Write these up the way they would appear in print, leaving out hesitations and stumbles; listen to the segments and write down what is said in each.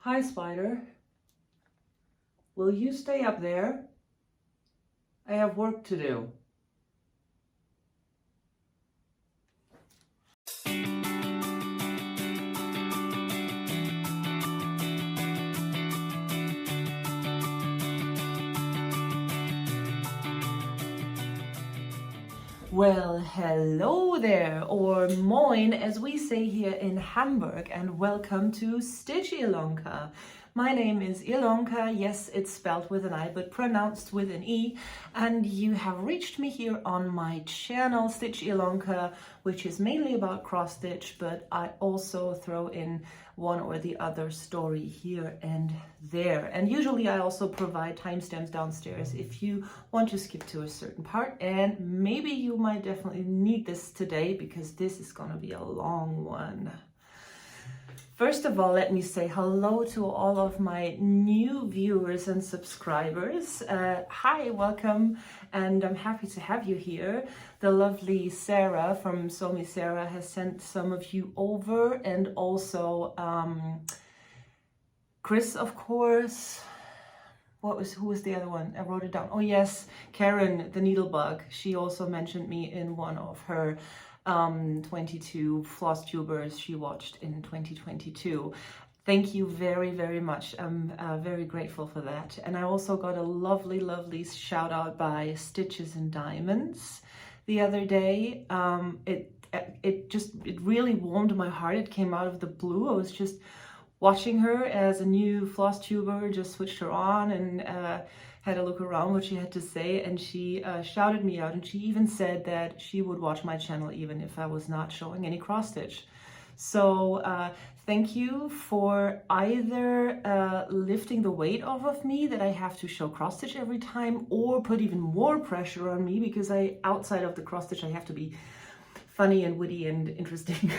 Hi, Spider. Will you stay up there? I have work to do. Well, hello there, or moin, as we say here in Hamburg, and welcome to Stitch Ilonka. My name is Ilonka. Yes, it's spelled with an I, but pronounced with an E, and you have reached me here on my channel, Stitch Ilonka, which is mainly about cross stitch, but I also throw in one or the other story here and there. And usually I also provide timestamps downstairs if you want to skip to a certain part, and maybe you might definitely need this today because this is gonna be a long one. First of all, let me say hello to all of my new viewers and subscribers. Hi, welcome, and I'm happy to have you here. The lovely Sarah from Somi Sarah has sent some of you over, and also Chris, of course. Who was the other one? I wrote it down. Oh yes, Karen, the needlebug. She also mentioned me in one of her 22 Flosstubers she watched in 2022. Thank you very, very much. I'm very grateful for that. And I also got a lovely, lovely shout out by Stitches and Diamonds the other day. It really warmed my heart. It came out of the blue. I was just watching her as a new Flosstuber, just switched her on and had a look around what she had to say, and she shouted me out, and she even said that she would watch my channel even if I was not showing any cross stitch. So thank you for either lifting the weight off of me that I have to show cross stitch every time, or put even more pressure on me because outside of the cross stitch I have to be funny and witty and interesting.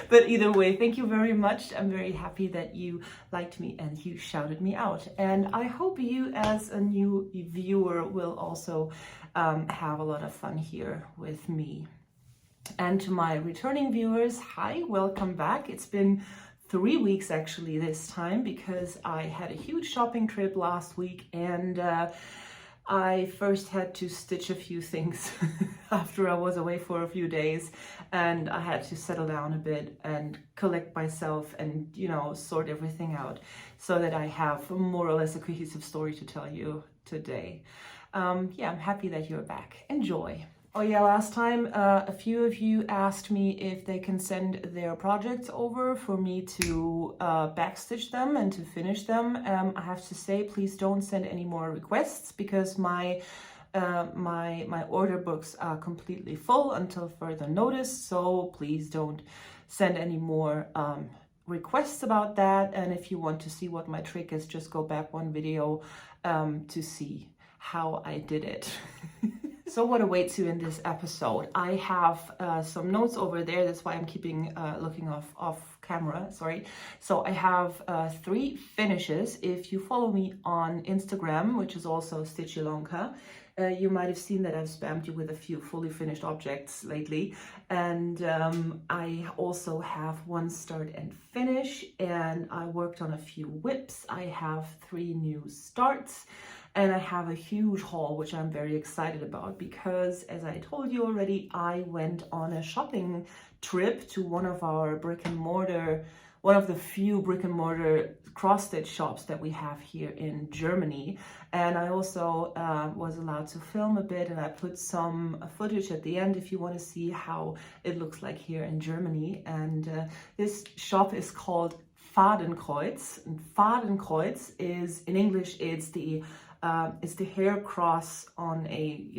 But either way, thank you very much. I'm very happy that you liked me and you shouted me out. And I hope you as a new viewer will also have a lot of fun here with me. And to my returning viewers, hi, welcome back. It's been 3 weeks actually this time because I had a huge shopping trip last week, and I first had to stitch a few things after I was away for a few days, and I had to settle down a bit and collect myself and, you know, sort everything out so that I have more or less a cohesive story to tell you today. Yeah, I'm happy that you're back. Enjoy. Oh yeah, last time a few of you asked me if they can send their projects over for me to backstitch them and to finish them. I have to say, please don't send any more requests because my order books are completely full until further notice. So please don't send any more requests about that. And if you want to see what my trick is, just go back one video to see how I did it. So what awaits you in this episode? I have some notes over there. That's why I'm keeping looking off camera, sorry. So I have 3 finishes. If you follow me on Instagram, which is also Stitch Ilonka, you might have seen that I've spammed you with a few fully finished objects lately. And I also have 1 start and finish, and I worked on a few whips. I have 3 new starts. And I have a huge haul, which I'm very excited about because, as I told you already, I went on a shopping trip to one of the few brick and mortar cross stitch shops that we have here in Germany. And I also was allowed to film a bit, and I put some footage at the end if you want to see how it looks like here in Germany. And this shop is called Fadenkreuz. And Fadenkreuz is, in English, it's the hair cross on a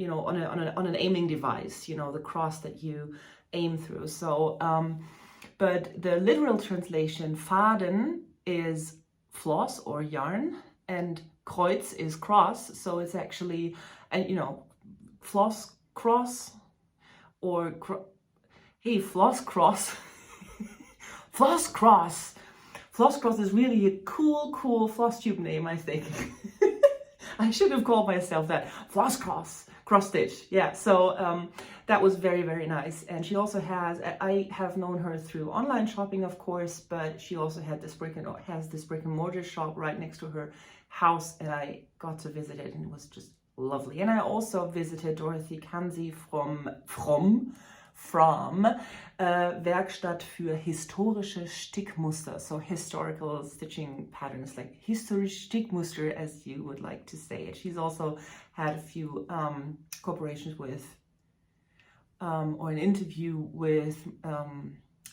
on an aiming device, you know, the cross that you aim through. So but the literal translation, Faden, is floss or yarn, and Kreuz is cross. So it's actually, and you know, floss cross or hey, floss cross. Floss cross. Floss cross is really a cool Flosstube name, I think. I should have called myself that. Floss cross. cross stitch. Yeah, so that was very, very nice. And she also has, I have known her through online shopping, of course, but she also had this has this brick and mortar shop right next to her house, and I got to visit it, and it was just lovely. And I also visited Dorothy Kansi from Werkstatt für historische Stickmuster, so historical stitching patterns, like historisch Stickmuster, as you would like to say it. She's also had a few cooperations with or an interview with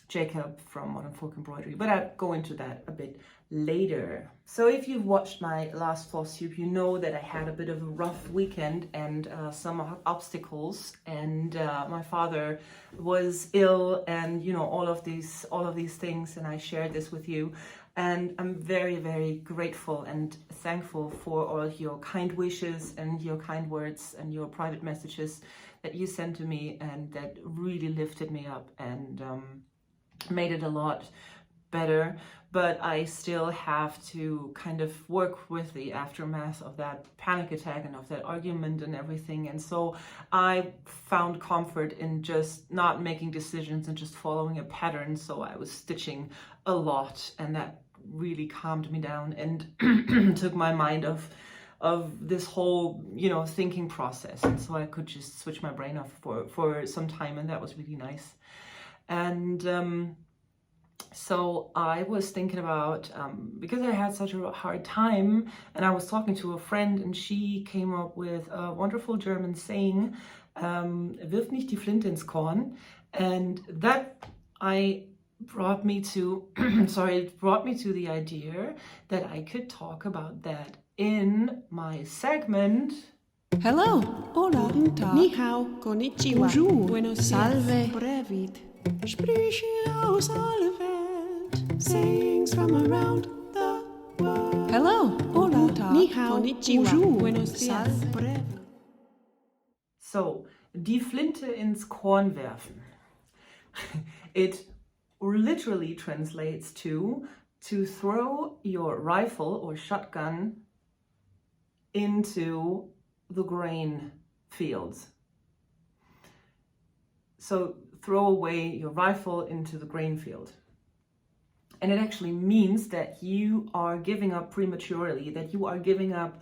Jacob from Modern Folk Embroidery, but I'll go into that a bit later. So if you've watched my last Flosstube, you know that I had a bit of a rough weekend and some obstacles, and my father was ill, and you know, all of these things, and I shared this with you. And I'm very, very grateful and thankful for all your kind wishes and your kind words and your private messages that you sent to me, and that really lifted me up and made it a lot better. But I still have to kind of work with the aftermath of that panic attack and of that argument and everything. And so I found comfort in just not making decisions and just following a pattern. So I was stitching a lot, and that really calmed me down and took my mind off of this whole, you know, thinking process. And so I could just switch my brain off for some time, and that was really nice. And so I was thinking about, because I had such a hard time, and I was talking to a friend, and she came up with a wonderful German saying, wirf nicht die Flinte ins Korn. And that brought me to, it brought me to the idea that I could talk about that in my segment. Hello, hola, guten Tag, ni hao, konnichiwa, bonjour, buenos dias, salve, brevid, Sprüche aus aller Welt, sayings from around the world. Hello, hola, guten Tag, ni hao, konnichiwa, bonjour, buenos dias, salve, brevid. So, die Flinte ins Korn werfen. It literally translates to throw your rifle or shotgun into the grain fields. So throw away your rifle into the grain field. And it actually means that you are giving up prematurely, that you are giving up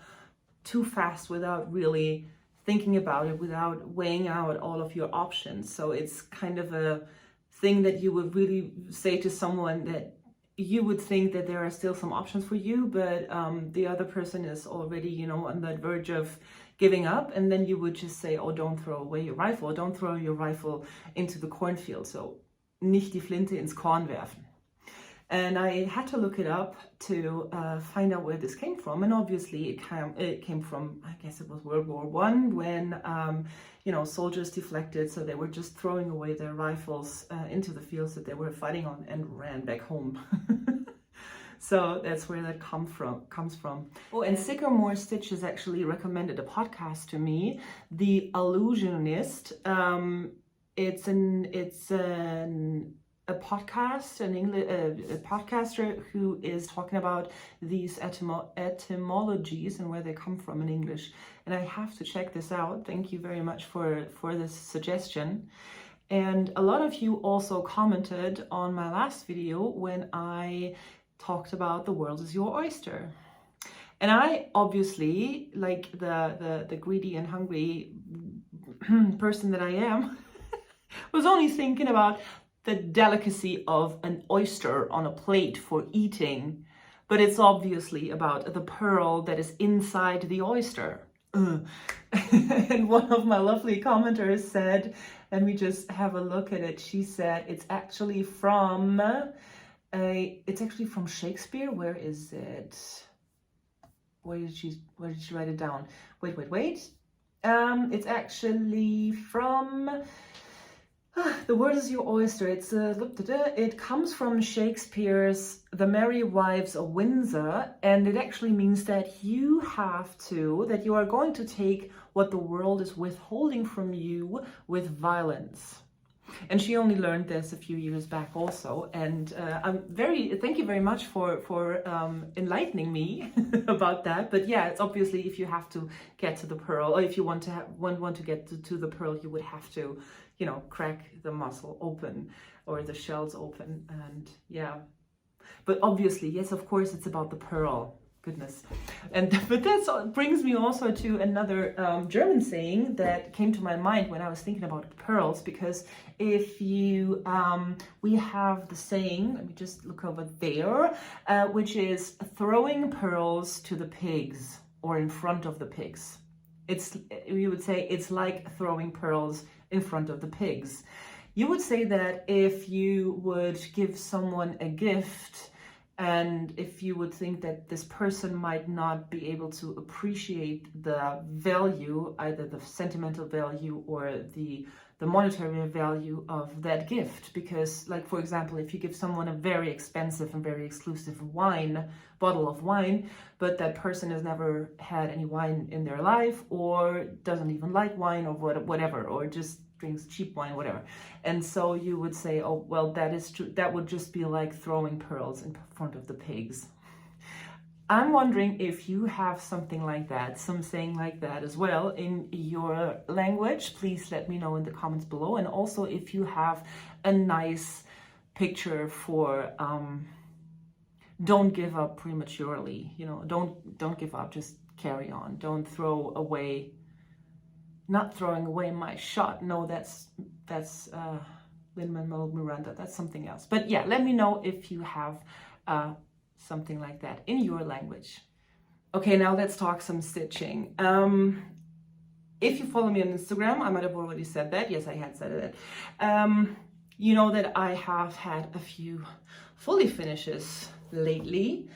too fast without really thinking about it, without weighing out all of your options. So it's kind of a thing that you would really say to someone that you would think that there are still some options for you, but the other person is already, you know, on that verge of giving up, and then you would just say, oh, don't throw away your rifle, don't throw your rifle into the cornfield. So, nicht die Flinte ins Korn werfen. And I had to look it up to find out where this came from, and obviously it came from, I guess it was World War I, when you know, soldiers deflected, so they were just throwing away their rifles into the fields that they were fighting on and ran back home. So that's where that comes from. Oh, and Sycamore Stitch has actually recommended a podcast to me, The Illusionist. It's a podcast, a podcaster who is talking about these etymologies and where they come from in English. And I have to check this out. Thank you very much for this suggestion. And a lot of you also commented on my last video when I talked about the world is your oyster. And I obviously, like the greedy and hungry person that I am, was only thinking about the delicacy of an oyster on a plate for eating, but it's obviously about the pearl that is inside the oyster. And one of my lovely commenters said, let me just have a look at it. She said it's actually from Shakespeare. Where is it? Where did she write it down? Wait. It's actually from The World is Your Oyster. It's it comes from Shakespeare's The Merry Wives of Windsor, and it actually means that you are going to take what the world is withholding from you with violence. And she only learned this a few years back also. And thank you very much for enlightening me about that. But yeah, it's obviously if you have to get to the pearl, or if you want to get to the pearl, you would have to, you know, crack the mussel open or the shells open. And yeah, but obviously, yes, of course, it's about the pearl. Goodness. But that brings me also to another German saying that came to my mind when I was thinking about pearls, because if you we have the saying, let me just look over there, which is throwing pearls to the pigs, or in front of the pigs. You would say it's like throwing pearls in front of the pigs. You would say that if you would give someone a gift, and if you would think that this person might not be able to appreciate the value, either the sentimental value or the monetary value of that gift. Because, like, for example, if you give someone a very expensive and very exclusive bottle of wine, but that person has never had any wine in their life, or doesn't even like wine, or whatever, or just drinks cheap wine, whatever. And so you would say, oh, well, that is true. That would just be like throwing pearls in front of the pigs. I'm wondering if you have something like that, some saying like that as well in your language. Please let me know in the comments below. And also if you have a nice picture for don't give up prematurely. You know, don't give up, just carry on. Don't throw away. Not throwing away my shot. No, that's Lin-Manuel Miranda. That's something else. But yeah, let me know if you have something like that in your language. Okay, now let's talk some stitching. If you follow me on Instagram, I might have already said that. Yes, I had said it. You know that I have had a few fully finishes lately.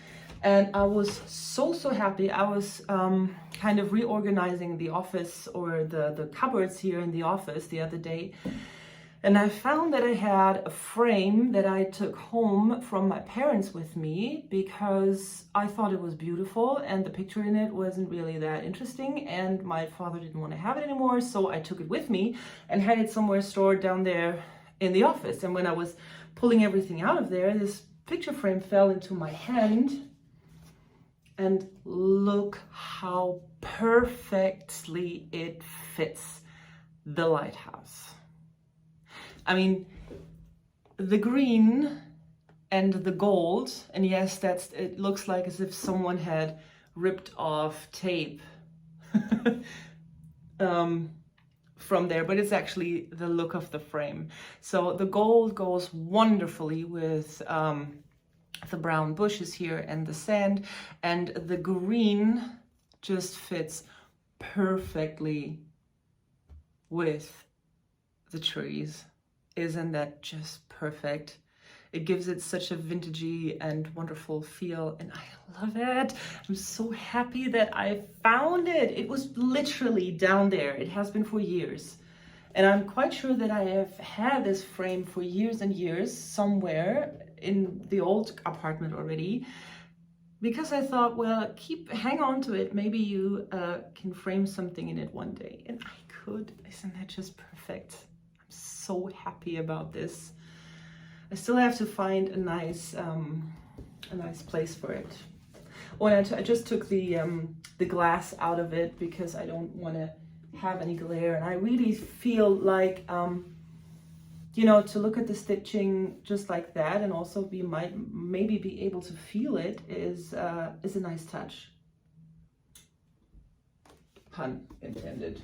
And I was so happy. I was kind of reorganizing the office, or the cupboards here in the office the other day. And I found that I had a frame that I took home from my parents with me, because I thought it was beautiful and the picture in it wasn't really that interesting, and my father didn't want to have it anymore. So I took it with me and had it somewhere stored down there in the office. And when I was pulling everything out of there, this picture frame fell into my hand. And look how perfectly it fits the lighthouse. I mean, the green and the gold, and yes, it looks like as if someone had ripped off tape from there, but it's actually the look of the frame. So the gold goes wonderfully with the brown bushes here and the sand, and the green just fits perfectly with the trees. Isn't that just perfect? It gives it such a vintagey and wonderful feel, and I love it. I'm so happy that I found it. It was literally down there. It has been for years. And I'm quite sure that I have had this frame for years and years somewhere in the old apartment already, because I thought, well, hang on to it. Maybe you can frame something in it one day. And I could. Isn't that just perfect? I'm so happy about this. I still have to find a nice place for it. Oh, and I just took the glass out of it because I don't want to have any glare, and I really feel like you know, to look at the stitching just like that, and also maybe be able to feel it is a nice touch. Pun intended.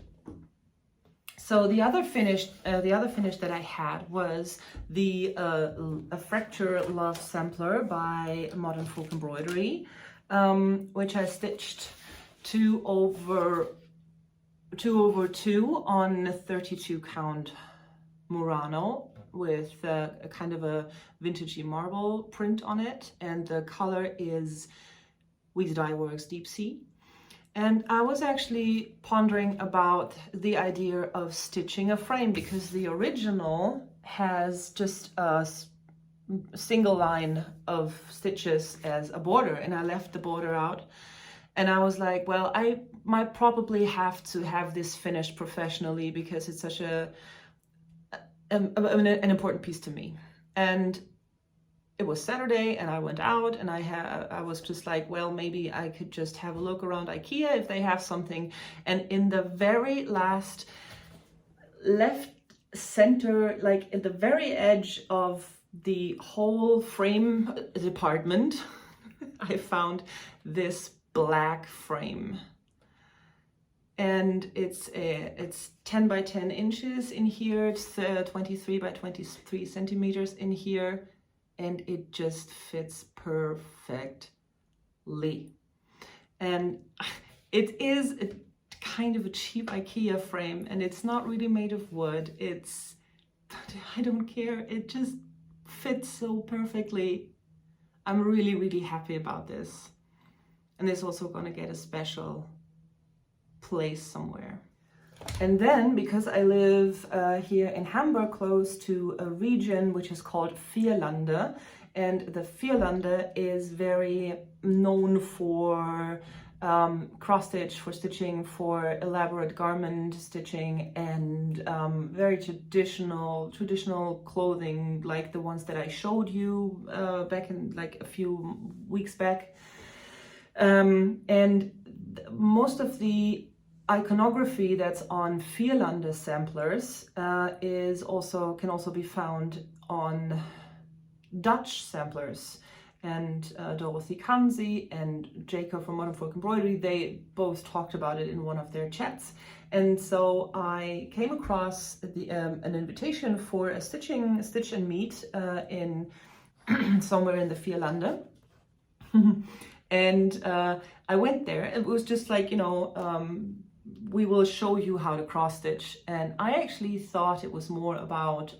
So the other finish that I had was a Fraktur Love Sampler by Modern Folk Embroidery, which I stitched 2 over 2 on 32 count Murano with a kind of a vintagey marble print on it, and the color is Weeze Dye Works Deep Sea. And I was actually pondering about the idea of stitching a frame, because the original has just a single line of stitches as a border, and I left the border out. And I was like, well, I might probably have to have this finished professionally, because it's such a an important piece to me. And it was Saturday and I went out and I was just like, well, maybe I could just have a look around IKEA if they have something. And in the very last left center, like at the very edge of the whole frame department, I found this black frame. And it's 10 by 10 inches in here, it's 23 by 23 centimeters in here, and it just fits perfectly. And it is a kind of a cheap IKEA frame, and it's not really made of wood. I don't care, it just fits so perfectly. I'm really, really happy about this. And it's also gonna get a special place somewhere. And then, because I live here in Hamburg, close to a region which is called Vierlande, and the Vierlande is very known for cross stitch, for stitching, for elaborate garment stitching, and very traditional clothing, like the ones that I showed you back in like a few weeks back. And most of the iconography that's on Vierlande samplers can also be found on Dutch samplers. And Dorothy Kanzi and Jacob from Modern Folk Embroidery, they both talked about it in one of their chats. And so I came across an invitation for a stitch and meet in somewhere in the Vierlande. And I went there. It was just like, we will show you how to cross stitch. And I actually thought it was more about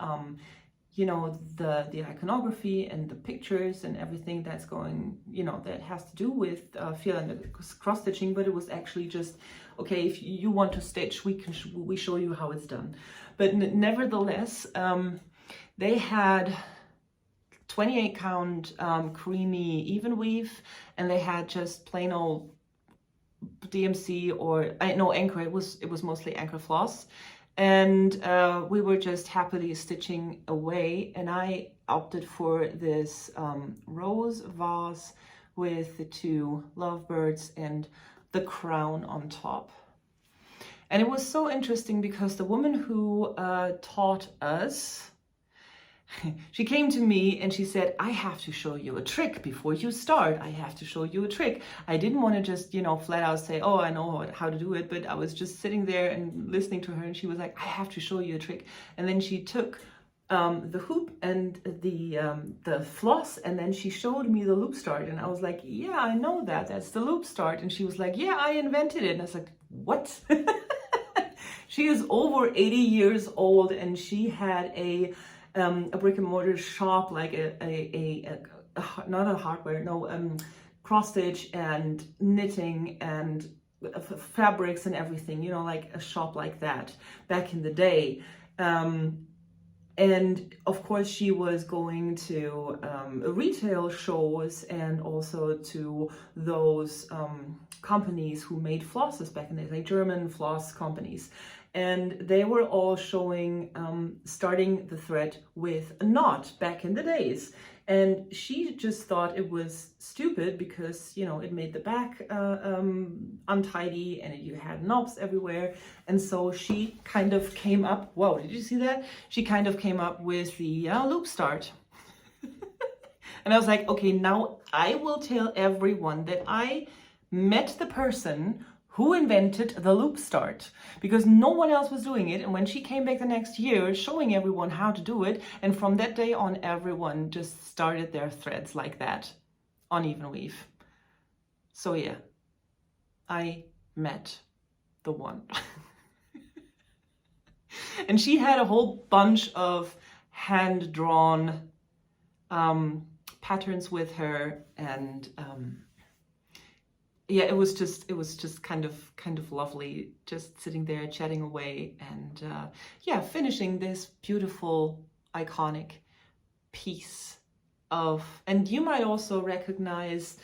the iconography and the pictures and everything that's going, that has to do with Vierlande cross stitching, but it was actually just, okay, if you want to stitch, we show you how it's done. But nevertheless, they had 28 count creamy even weave, and they had just plain old DMC anchor. It was mostly anchor floss. And we were just happily stitching away, and I opted for this rose vase with the two lovebirds and the crown on top. And it was so interesting because the woman who taught us, she came to me and she said, I have to show you a trick before you start. I have to show you a trick. I didn't want to just, flat out say, oh, I know how to do it. But I was just sitting there and listening to her, and she was like, I have to show you a trick. And then she took the hoop and the floss, and then she showed me the loop start. And I was like, yeah, I know that's the loop start. And she was like, yeah, I invented it. And I was like, what? She is over 80 years old, and she had a brick and mortar shop, like not a hardware, no, cross stitch and knitting and fabrics and everything, like a shop like that back in the day. And of course she was going to retail shows and also to those companies who made flosses back in the day, like German floss companies. And they were all showing starting the thread with a knot back in the days. And she just thought it was stupid because, it made the back untidy and you had knobs everywhere. And so she kind of came up, whoa, did you see that? She kind of came up with the loop start. And I was like, okay, now I will tell everyone that I met the person who invented the loop start, because no one else was doing it. And when she came back the next year showing everyone how to do it, and from that day on, everyone just started their threads like that on even weave. So yeah, I met the one. And she had a whole bunch of hand-drawn patterns with her, and yeah, it was just kind of lovely, just sitting there chatting away and yeah, finishing this beautiful iconic piece of. And you might also recognize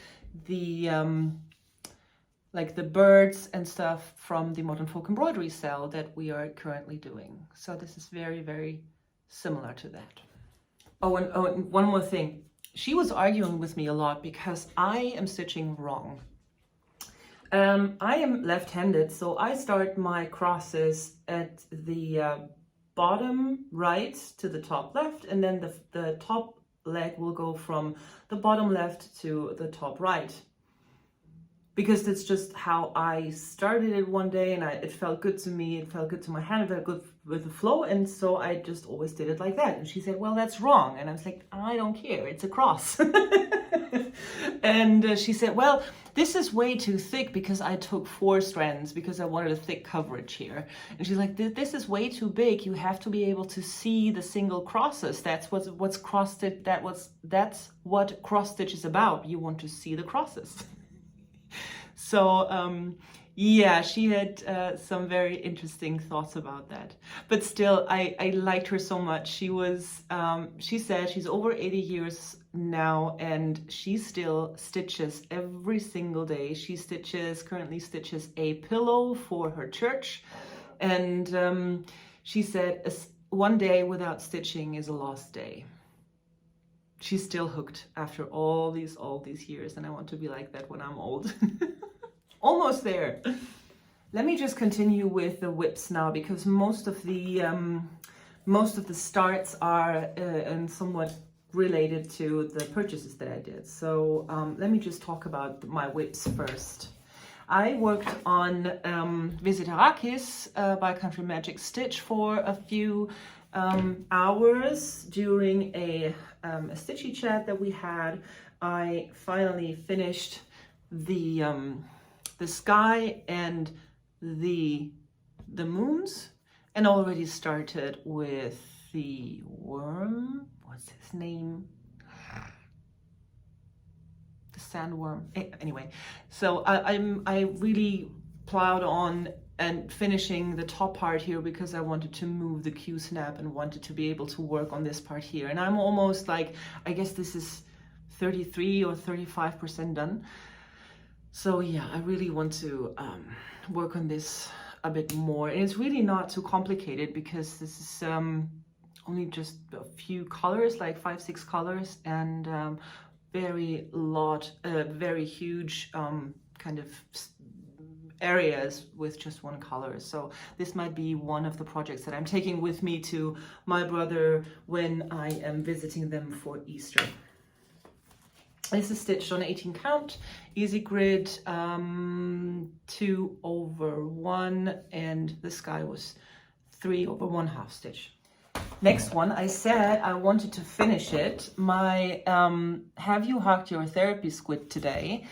the like the birds and stuff from the Modern Folk Embroidery cell that we are currently doing. So this is very, very similar to that. And one more thing. She was arguing with me a lot because I am stitching wrong. I am left-handed, so I start my crosses at the bottom right to the top left, and then the top leg will go from the bottom left to the top right. Because that's just how I started it one day, and it felt good to me, it felt good to my hand, it felt good with the flow, and so I just always did it like that. And she said, well, that's wrong. And I was like, I don't care, it's a cross. And she said, well, this is way too thick, because I took 4 strands because I wanted a thick coverage here. And she's like, this is way too big. You have to be able to see the single crosses. That's what's cross stitch. That's what cross stitch is about. You want to see the crosses. So yeah, she had some very interesting thoughts about that. But still, I liked her so much. She said she's over 80 years now, and she still stitches every single day. She currently stitches a pillow for her church. And she said one day without stitching is a lost day. She's still hooked after all these years, and I want to be like that when I'm old. Almost there. Let me just continue with the whips now, because most of the starts are and somewhat related to the purchases that I did. So let me just talk about my whips first. I worked on Visit Arrakis by CountryMagicStitch for a few hours during a stitchy chat that we had. I finally finished the sky and the moons, and already started with the worm. What's his name? The sandworm. Anyway, so I really plowed on and finishing the top part here because I wanted to move the Q snap and wanted to be able to work on this part here. And I'm almost like, I guess this is 33 or 35% done. So yeah, I really want to work on this a bit more. And it's really not too complicated, because this is only just a few colors, like 5-6 colors, and very huge kind of areas with just one color. So this might be one of the projects that I'm taking with me to my brother when I am visiting them for Easter. This is stitched on 18 count, easy grid, 2/1, and the sky was 3/1/2 stitch. Next one, I said I wanted to finish it. My Have You Hugged Your Therapy Squid today.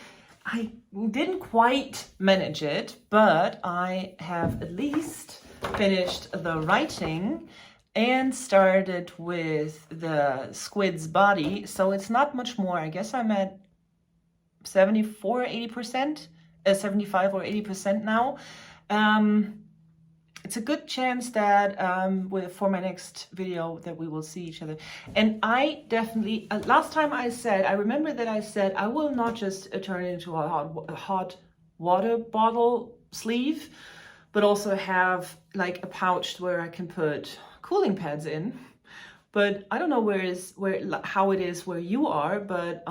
I didn't quite manage it, but I have at least finished the writing and started with the squid's body. So it's not much more. I guess I'm at 74, 80%, 75 or 80% now. It's a good chance that for my next video that we will see each other. And I definitely, last time I remember that I said I will not just turn it into a hot water bottle sleeve, but also have like a pouch where I can put cooling pads in. But I don't know how it is where you are, but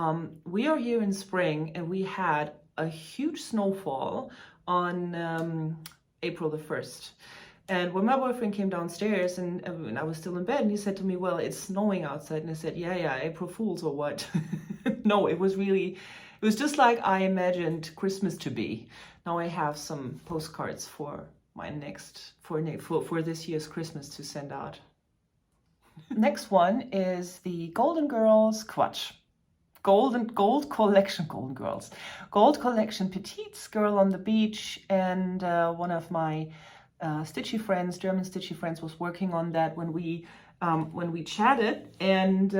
we are here in spring, and we had a huge snowfall on April the 1st. And when my boyfriend came downstairs and I was still in bed, and he said to me, well, it's snowing outside. And I said, yeah, April Fools or what? No, it was just like I imagined Christmas to be. Now I have some postcards for my for this year's Christmas to send out. Next one is the Golden Girls Gold Collection Petit's Girl on the Beach, and one of my stitchy friends, German stitchy friends, was working on that when we chatted, and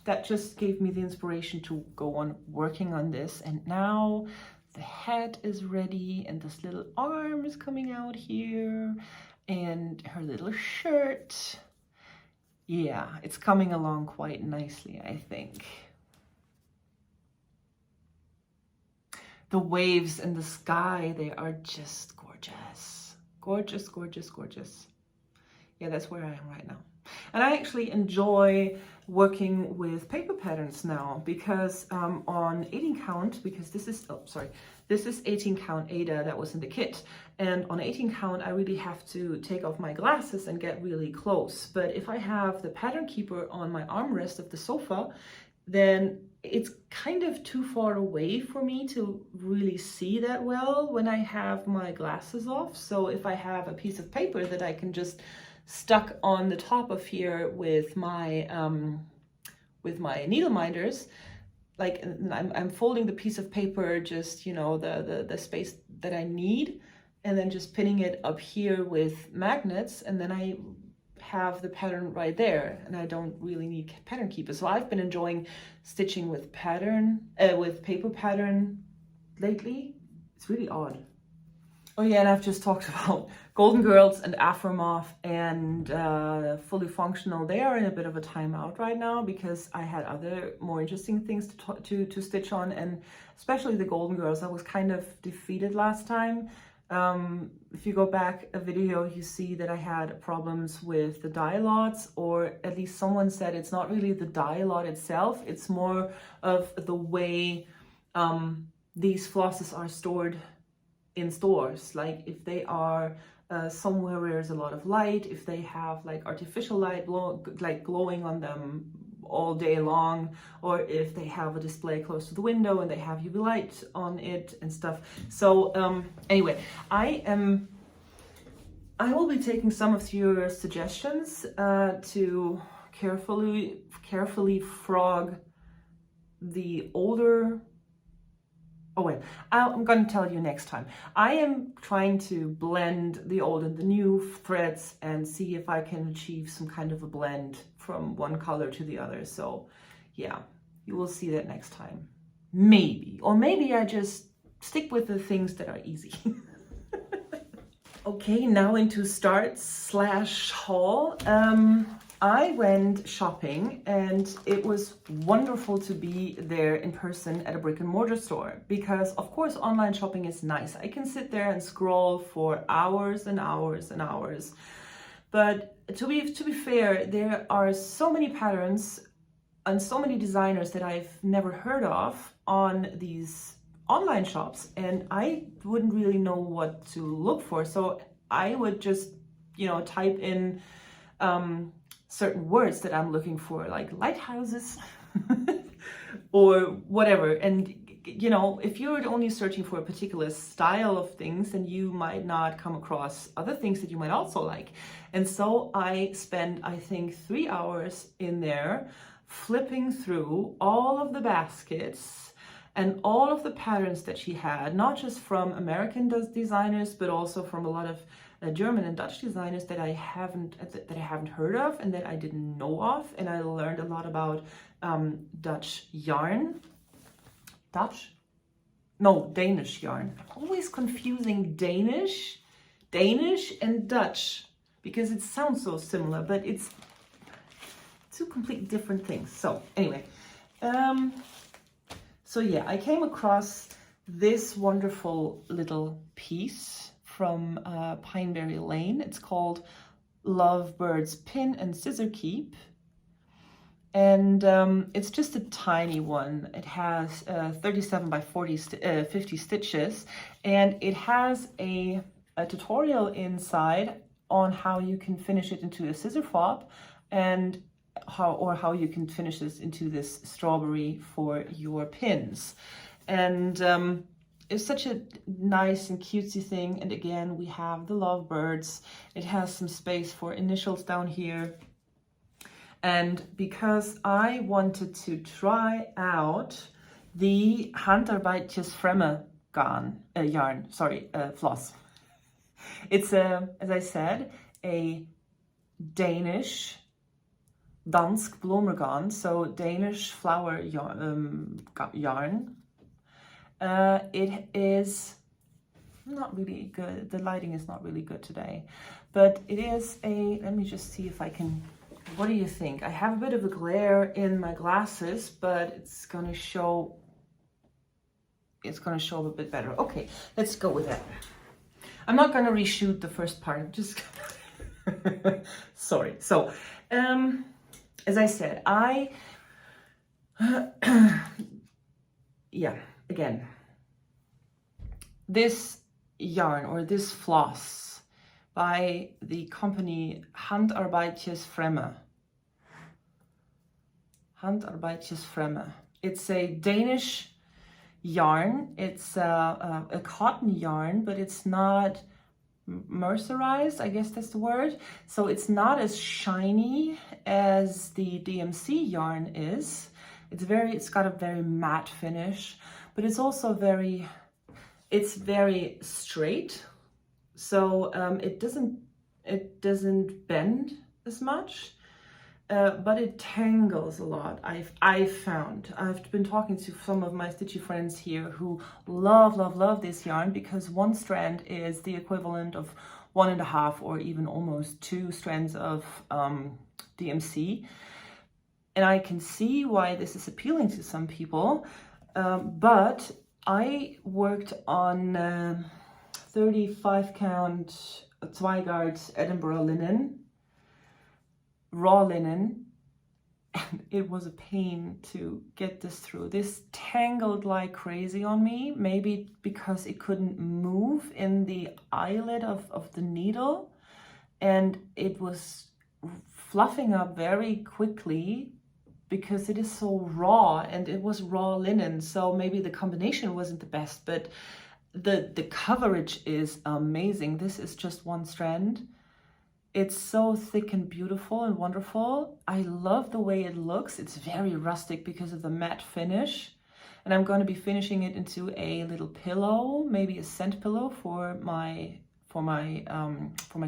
that just gave me the inspiration to go on working on this. And now the head is ready, and this little arm is coming out here, and her little shirt. Yeah, it's coming along quite nicely, I think. The waves in the sky, they are just gorgeous. Gorgeous, gorgeous, gorgeous. Yeah, that's where I am right now. And I actually enjoy working with paper patterns now because on 18 count, because this is, oh, sorry, this is 18 count Ada that was in the kit. And on 18 count, I really have to take off my glasses and get really close. But if I have the pattern keeper on my armrest of the sofa, then it's kind of too far away for me to really see that well when I have my glasses off. So if I have a piece of paper that I can just stuck on the top of here with my needle minders, like I'm folding the piece of paper just, you know, the space that I need, and then just pinning it up here with magnets, and then I have the pattern right there, and I don't really need pattern keepers. So I've been enjoying stitching with paper pattern lately. It's really odd. Oh yeah, and I've just talked about Golden Girls and Aftermath and Fully Functional. They are in a bit of a timeout right now because I had other more interesting things to stitch on, and especially the Golden Girls. I was kind of defeated last time. If you go back a video, you see that I had problems with the die lots, or at least someone said it's not really the die lot itself, it's more of the way these flosses are stored in stores. Like if they are somewhere where there's a lot of light, if they have like artificial light glowing on them all day long, or if they have a display close to the window and they have UV light on it and stuff. So anyway, I will be taking some of your suggestions to carefully frog the older. Oh wait, I'm going to tell you next time. I am trying to blend the old and the new threads and see if I can achieve some kind of a blend from one color to the other. So yeah, you will see that next time. Maybe. Or maybe I just stick with the things that are easy. Okay, now into start/haul. I went shopping, and it was wonderful to be there in person at a brick and mortar store, because of course online shopping is nice. I can sit there and scroll for hours and hours and hours. But to be fair, there are so many patterns and so many designers that I've never heard of on these online shops, and I wouldn't really know what to look for. So I would just, you know, type in certain words that I'm looking for, like lighthouses or whatever. And, you know, if you're only searching for a particular style of things, then you might not come across other things that you might also like. And so I spent, I think, 3 hours in there flipping through all of the baskets and all of the patterns that she had, not just from American designers, but also from a lot of German and Dutch designers that I haven't heard of and that I didn't know of. And I learned a lot about Dutch yarn. Danish yarn. Always confusing Danish and Dutch, because it sounds so similar, but it's two completely different things. So anyway, so yeah, I came across this wonderful little piece from Pineberry Lane. It's called Lovebirds Pin and Scissor Keep. And it's just a tiny one. It has 37 by 50 stitches, and it has a tutorial inside on how you can finish it into a scissor fob, and how you can finish this into this strawberry for your pins. And it's such a nice and cutesy thing. And again, we have the Lovebirds. It has some space for initials down here. And because I wanted to try out the Handarbeidsjes Fremme floss. It's as I said, a Danish dansk bloemergarn, so Danish flower yarn. It is not really good. The lighting is not really good today, but it is a, let me just see if I can, what do you think? I have a bit of a glare in my glasses, but it's gonna show a bit better. Okay, let's go with that. I'm not gonna reshoot the first part, I'm just sorry. So As I said, yeah, again, this yarn or this floss by the company Handarbeidjes Fremme. Handarbeidjes Fremme. It's a Danish yarn. It's a cotton yarn, but it's not mercerized, I guess that's the word. So it's not as shiny as the DMC yarn is. It's got a very matte finish, but it's also very straight. So it doesn't bend as much. But it tangles a lot. I've found. I've been talking to some of my stitchy friends here who love this yarn, because one strand is the equivalent of 1.5 or even almost 2 strands of DMC. And I can see why this is appealing to some people. But I worked on 35 count Zweigart Edinburgh linen, raw linen, and it was a pain to get this through. This tangled like crazy on me, maybe because it couldn't move in the eyelet of the needle, and it was fluffing up very quickly because it is so raw, and it was raw linen, so maybe the combination wasn't the best, but the coverage is amazing. This is just one strand. It's so thick and beautiful and wonderful. I love the way it looks. It's very rustic because of the matte finish. And I'm going to be finishing it into a little pillow, maybe a scent pillow for my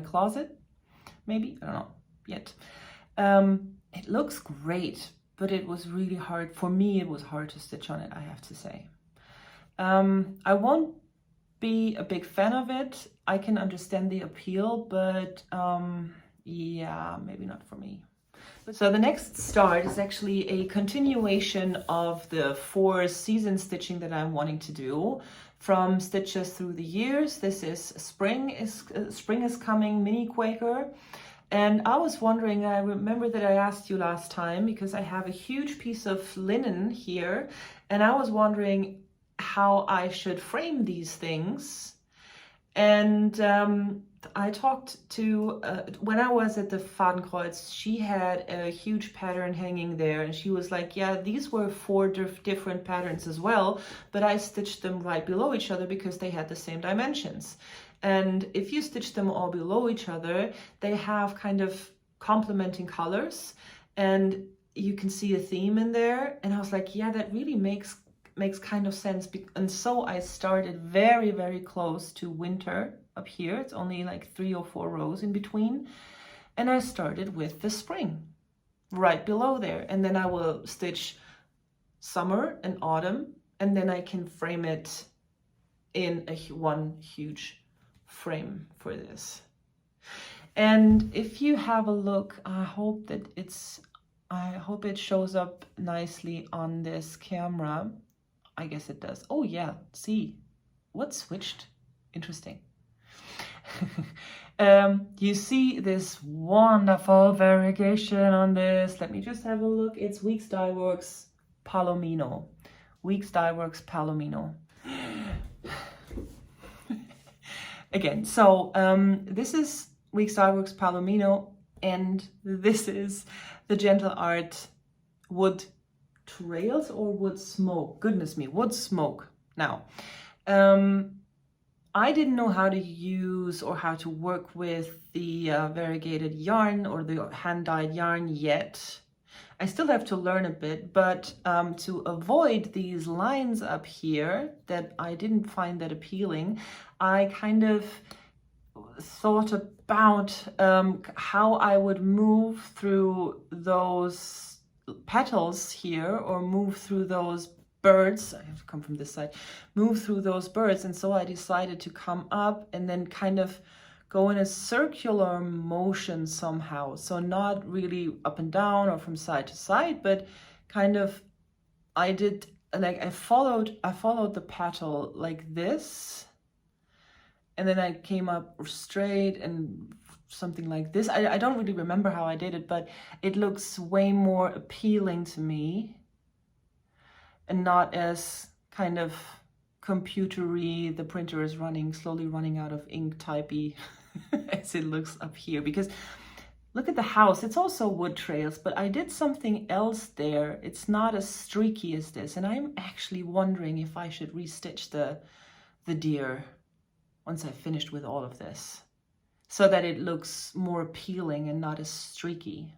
closet. Maybe, I don't know yet. It looks great, but it was really hard. For me, it was hard to stitch on it, I have to say. I won't be a big fan of it. I can understand the appeal, but yeah, maybe not for me. So the next start is actually a continuation of the 4 season stitching that I'm wanting to do from Stitches Through the Years. This is spring is coming, mini Quaker. And I was wondering, I remember that I asked you last time, because I have a huge piece of linen here, and I was wondering how I should frame these things. And I talked to, when I was at the Fadenkreuz, she had a huge pattern hanging there, and she was like, yeah, these were 4 different patterns as well, but I stitched them right below each other because they had the same dimensions. And if you stitch them all below each other, they have kind of complementing colors, and you can see a theme in there. And I was like, yeah, that really makes kind of sense. And so I started very, very close to winter up here. It's only like 3 or 4 rows in between. And I started with the spring right below there. And then I will stitch summer and autumn, and then I can frame it in one huge frame for this. And if you have a look, I hope it shows up nicely on this camera. I guess it does. Oh yeah, see, what switched? Interesting. You see this wonderful variegation on this. Let me just have a look. It's Weeks Dye Works Palomino. Weeks Dye Works Palomino. Again, so this is Weeks Dye Works Palomino, and this is the Gentle Art Wood Trails or Wood Smoke. Goodness me, Wood Smoke. Now, I didn't know how to use or how to work with the variegated yarn or the hand-dyed yarn yet. I still have to learn a bit, but to avoid these lines up here that I didn't find that appealing, I kind of thought about how I would move through those petals here, or move through those birds. I have to come from this side. Move through those birds, and so I decided to come up and then kind of go in a circular motion somehow. So not really up and down or from side to side, but kind of I followed the petal like this, and then I came up straight and something like this. I don't really remember how I did it, but it looks way more appealing to me and not as kind of computery, the printer is slowly running out of ink typey as it looks up here. Because look at the house, it's also wood trails, but I did something else there. It's not as streaky as this, and I'm actually wondering if I should restitch the deer once I've finished with all of this, so that it looks more appealing and not as streaky.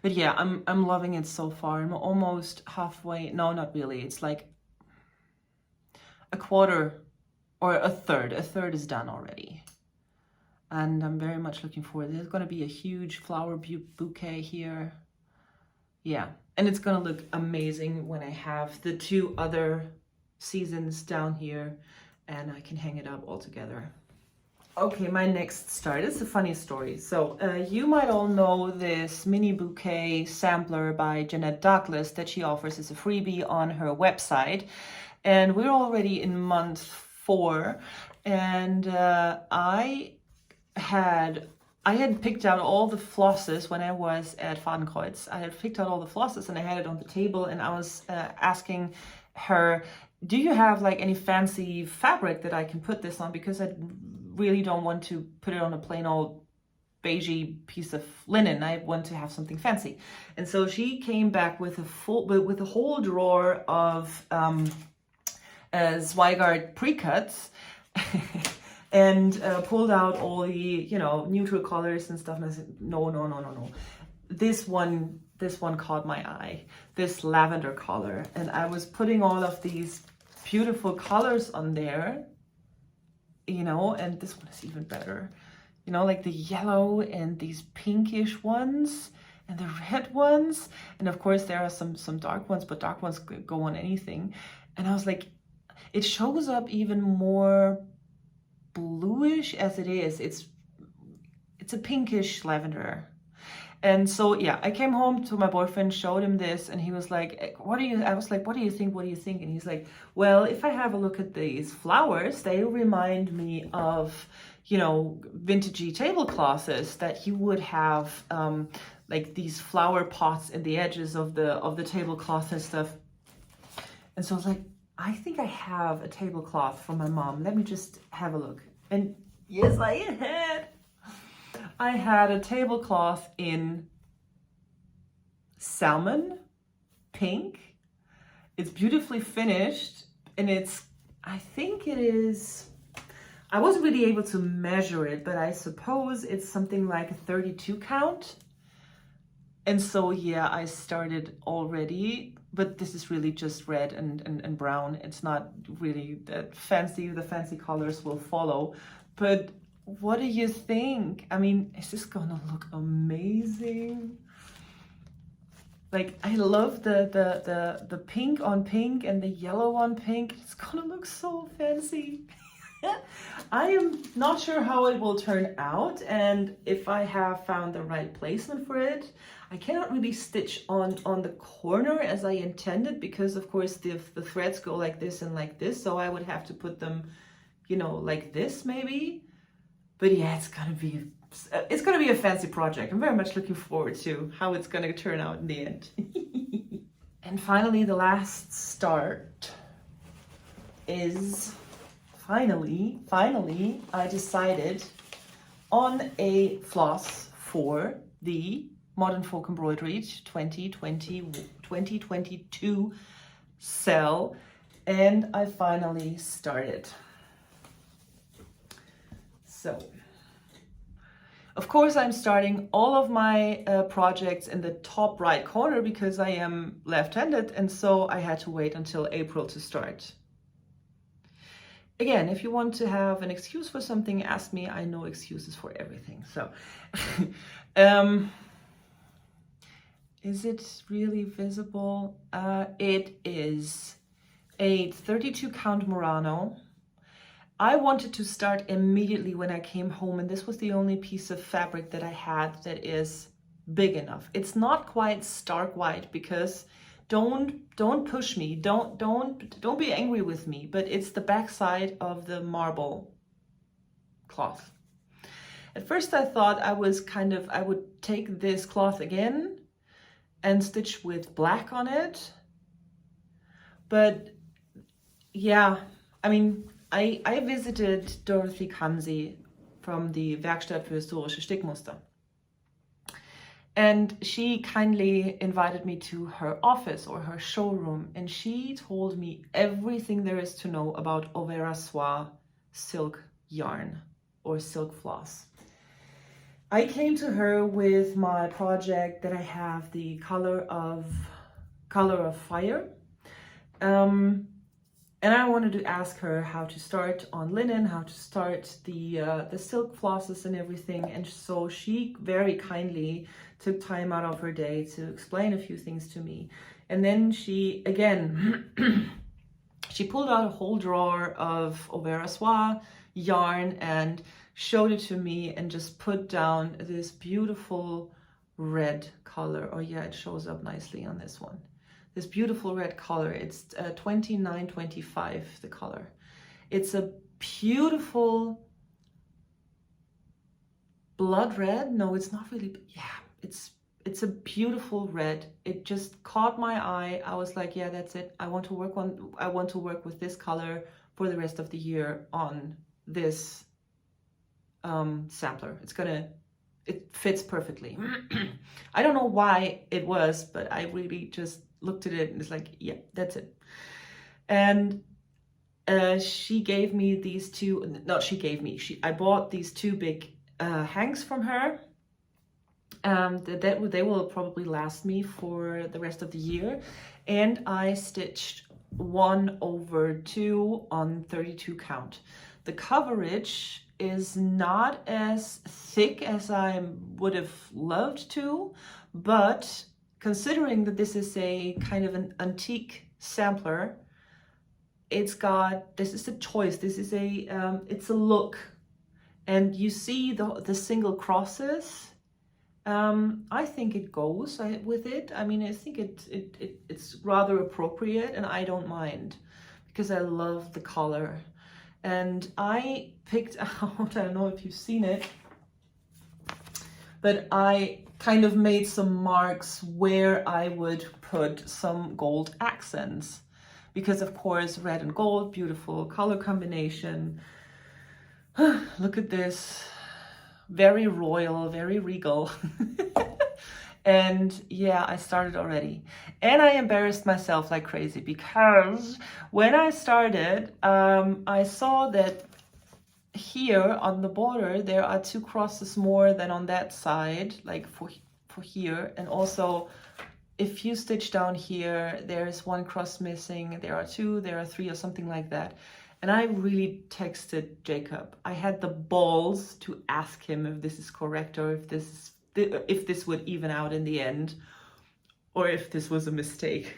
But yeah, I'm loving it so far. I'm almost halfway. No, not really. It's like a quarter or a third. A third is done already. And I'm very much looking forward. There's going to be a huge flower bouquet here. Yeah, and it's going to look amazing when I have the 2 other seasons down here and I can hang it up all together. Okay, my next start is a funny story. So you might all know this mini bouquet sampler by Jeanette that she offers as a freebie on her website. And we're already in month 4. And I had picked out all the flosses when I was at Fadenkreuz. I had picked out all the flosses and I had it on the table, and I was asking her, do you have like any fancy fabric that I can put this on? Because I really don't want to put it on a plain old beigey piece of linen. I want to have something fancy. And so she came back with a whole drawer of Zweigart pre-cuts and pulled out all the, you know, neutral colors and stuff. And I said, no. This one caught my eye, this lavender color. And I was putting all of these beautiful colors on there, you know, and this one is even better. You know, like the yellow and these pinkish ones and the red ones. And of course there are some dark ones, but dark ones go on anything. And I was like, it shows up even more bluish as it is. It's a pinkish lavender. And so, yeah, I came home to my boyfriend, showed him this, and he was like, I was like, what do you think? And he's like, well, if I have a look at these flowers, they remind me of, you know, vintagey tablecloths that you would have, like these flower pots in the edges of the tablecloth and stuff. And so I was like, I think I have a tablecloth from my mom. Let me just have a look. And yes, I had a tablecloth in salmon pink. It's beautifully finished, and I think it is, I wasn't really able to measure it, but I suppose it's something like a 32 count. And so, yeah, I started already, but this is really just red and brown. It's not really that fancy. The fancy colors will follow. But what do you think? I mean, is this gonna look amazing? Like, I love the pink on pink and the yellow on pink. It's gonna look so fancy. I am not sure how it will turn out and if I have found the right placement for it. I cannot really stitch on the corner as I intended because, of course, the threads go like this and like this. So I would have to put them, you know, like this maybe. But yeah, it's gonna be a fancy project. I'm very much looking forward to how it's gonna turn out in the end. And finally, the last start is finally, I decided on a floss for the Modern Folk Embroidery 2022 sell, and I finally started. So, of course, I'm starting all of my projects in the top right corner because I am left-handed, and so I had to wait until April to start. Again, if you want to have an excuse for something, ask me. I know excuses for everything. So, is it really visible? It is a 32 count Murano. I wanted to start immediately when I came home, and this was the only piece of fabric that I had that is big enough. It's not quite stark white because don't push me, don't be angry with me, but it's the back side of the marble cloth. At first I thought I would take this cloth again and stitch with black on it. But yeah, I mean, I visited Dorothy Kansi from the Werkstatt für historische Stickmuster. And she kindly invited me to her office or her showroom, and she told me everything there is to know about embarressed silk yarn or silk floss. I came to her with my project that I have, the color of fire. And I wanted to ask her how to start on linen, how to start the silk flosses and everything. And so she very kindly took time out of her day to explain a few things to me. And then she, again, she pulled out a whole drawer of embarressed yarn and showed it to me and just put down this beautiful red color. Oh yeah, it shows up nicely on this one. This beautiful red color. It's 2925, the color. It's a beautiful blood red. No, it's not really. Yeah, it's a beautiful red. It just caught my eye. I was like, yeah, that's it. I want to work with this color for the rest of the year on this sampler. It fits perfectly. I don't know why it was, but I really just looked at it and it's like, yeah, that's it. And she gave me these two, not she gave me, I bought these two big hanks from her. They will probably last me for the rest of the year. And I stitched 1/2 on 32 count. The coverage is not as thick as I would have loved to, but considering that this is a kind of an antique sampler, this is a choice, this is it's a look. And you see the single crosses. I think it goes with it. I mean, I think it's rather appropriate, and I don't mind because I love the color. And I picked out, I don't know if you've seen it, but I kind of made some marks where I would put some gold accents, because of course red and gold, beautiful color combination. Look at this, very royal, very regal. And yeah, I started already. And I embarrassed myself like crazy, because when I started, I saw that here on the border, there are 2 crosses more than on that side, like for here. And also, if you stitch down here, there's 1 cross missing, there are 2, there are 3 or something like that. And I really texted Jacob. I had the balls to ask him if this is correct, or if this would even out in the end, or if this was a mistake.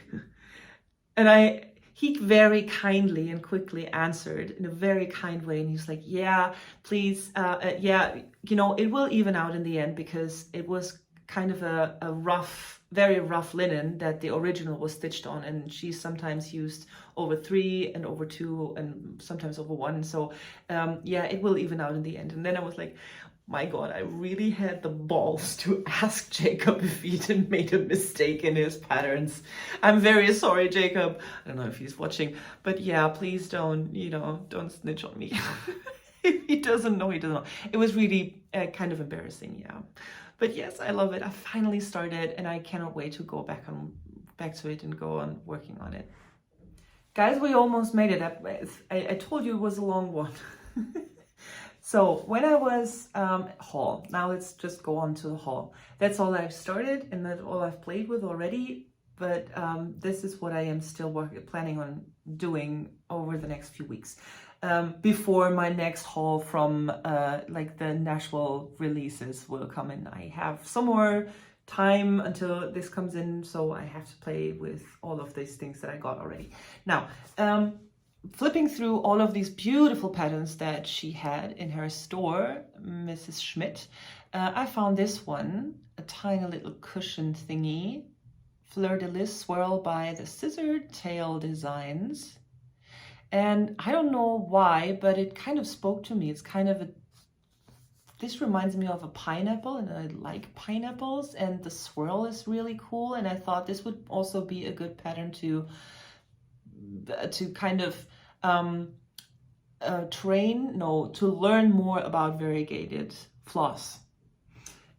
And he very kindly and quickly answered in a very kind way. And he's like, yeah, please, yeah, it will even out in the end, because it was kind of a rough, very rough linen that the original was stitched on. And she sometimes used over 3 and over 2 and sometimes over 1. So yeah, it will even out in the end. And then I was like, my God, I really had the balls to ask Jacob if he didn't make a mistake in his patterns. I'm very sorry, Jacob. I don't know if he's watching, but yeah, please don't snitch on me. If he doesn't know, he doesn't know. It was really kind of embarrassing, yeah. But yes, I love it. I finally started, and I cannot wait to go back to it and go on working on it. Guys, we almost made it. I told you it was a long one. So when I was haul, now let's just go on to the haul. That's all I've started, and that's all I've played with already. But this is what I am still planning on doing over the next few weeks, before my next haul from like the Nashville releases will come in. I have some more time until this comes in, so I have to play with all of these things that I got already. Now, flipping through all of these beautiful patterns that she had in her store, Mrs. Schmidt, I found this one, a tiny little cushion thingy, Fleur de Lis Swirl by the Scissor Tail Designs. And I don't know why, but it kind of spoke to me. It's kind of a this reminds me of a pineapple, and I like pineapples, and the swirl is really cool, and I thought this would also be a good pattern to kind of to learn more about variegated floss.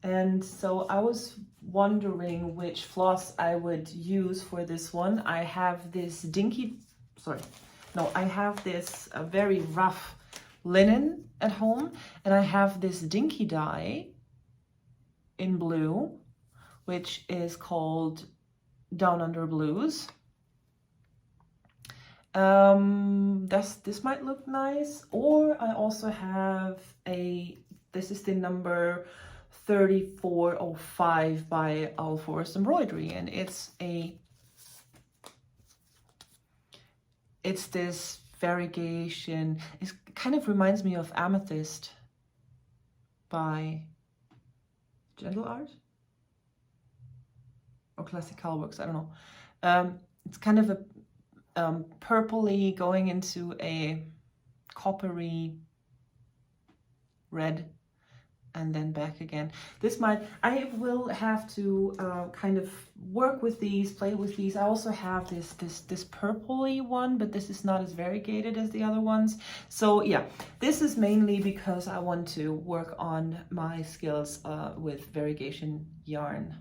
And so I was wondering which floss I would use for this one. I have this I have this very rough linen at home, and I have this dinky dye in blue, which is called Down Under Blues. This might look nice. Or I also have this is the number 3405 by Alisa Embroidery, and it's this variegation. It kind of reminds me of Amethyst by Gentle Art or Classic Colorworks, I don't know. It's kind of a purpley going into a coppery red and then back again. I will have to kind of work with these, play with these. I also have this purpley one, but this is not as variegated as the other ones. So yeah, this is mainly because I want to work on my skills with variegation yarn.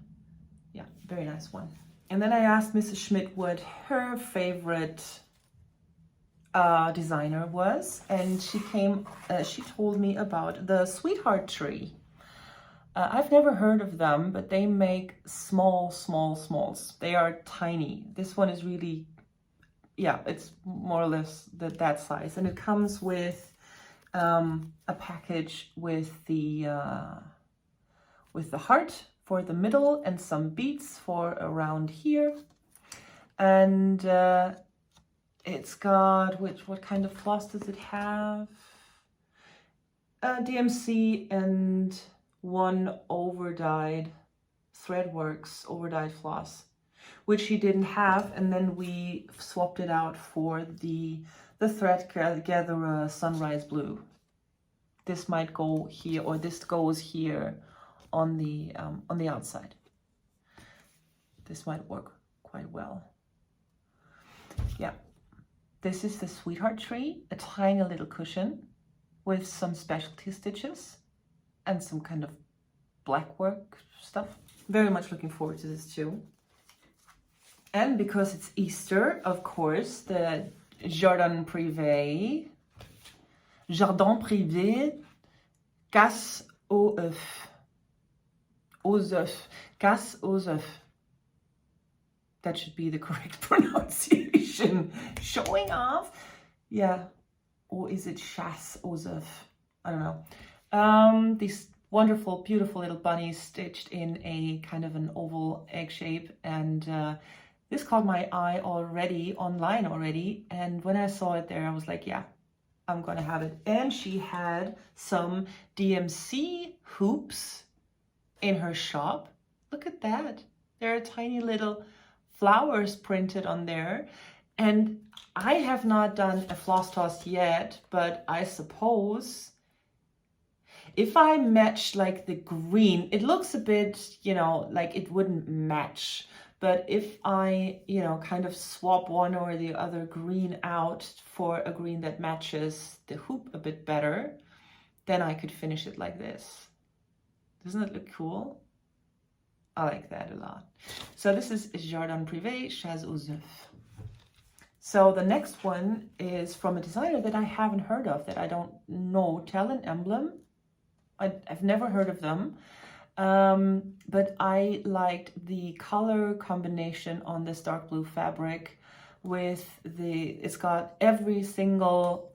Yeah, very nice one. And then I asked Mrs. Schmidt what her favorite designer was, and she told me about the Sweetheart Tree. I've never heard of them, but they make smalls. They are tiny. This one is really, yeah, it's more or less that size, and it comes with a package with the heart for the middle and some beads for around here, and it's got what kind of floss does it have? DMC and one overdyed Threadworks overdyed floss, which she didn't have, and then we swapped it out for the Thread Gatherer Sunrise Blue. This might go here, or this goes here on the outside. This might work quite well. Yeah. This is the Sweetheart Tree, a tiny little cushion with some specialty stitches and some kind of black work stuff. Very much looking forward to this too. And because it's Easter, of course, the Jardin Prive, Chasse aux Oeufs. Chasse aux Oeufs. That should be the correct pronunciation. Showing off. Yeah. Or is it Chasse aux Oeufs? I don't know. These wonderful, beautiful little bunnies stitched in a kind of an oval egg shape. And this caught my eye online already. And when I saw it there, I was like, yeah, I'm going to have it. And she had some DMC hoops in her shop. Look at that. There are tiny little flowers printed on there, and I have not done a floss toss yet, but I suppose if I match like the green, it looks a bit, like it wouldn't match, but if I, kind of swap one or the other green out for a green that matches the hoop a bit better, then I could finish it like this. Doesn't it look cool? I like that a lot. So this is Jardin Prive, Chasse aux Oeufs. So the next one is from a designer that I haven't heard of, that I don't know, Tellin Emblem. I've never heard of them, but I liked the color combination on this dark blue fabric with it's got every single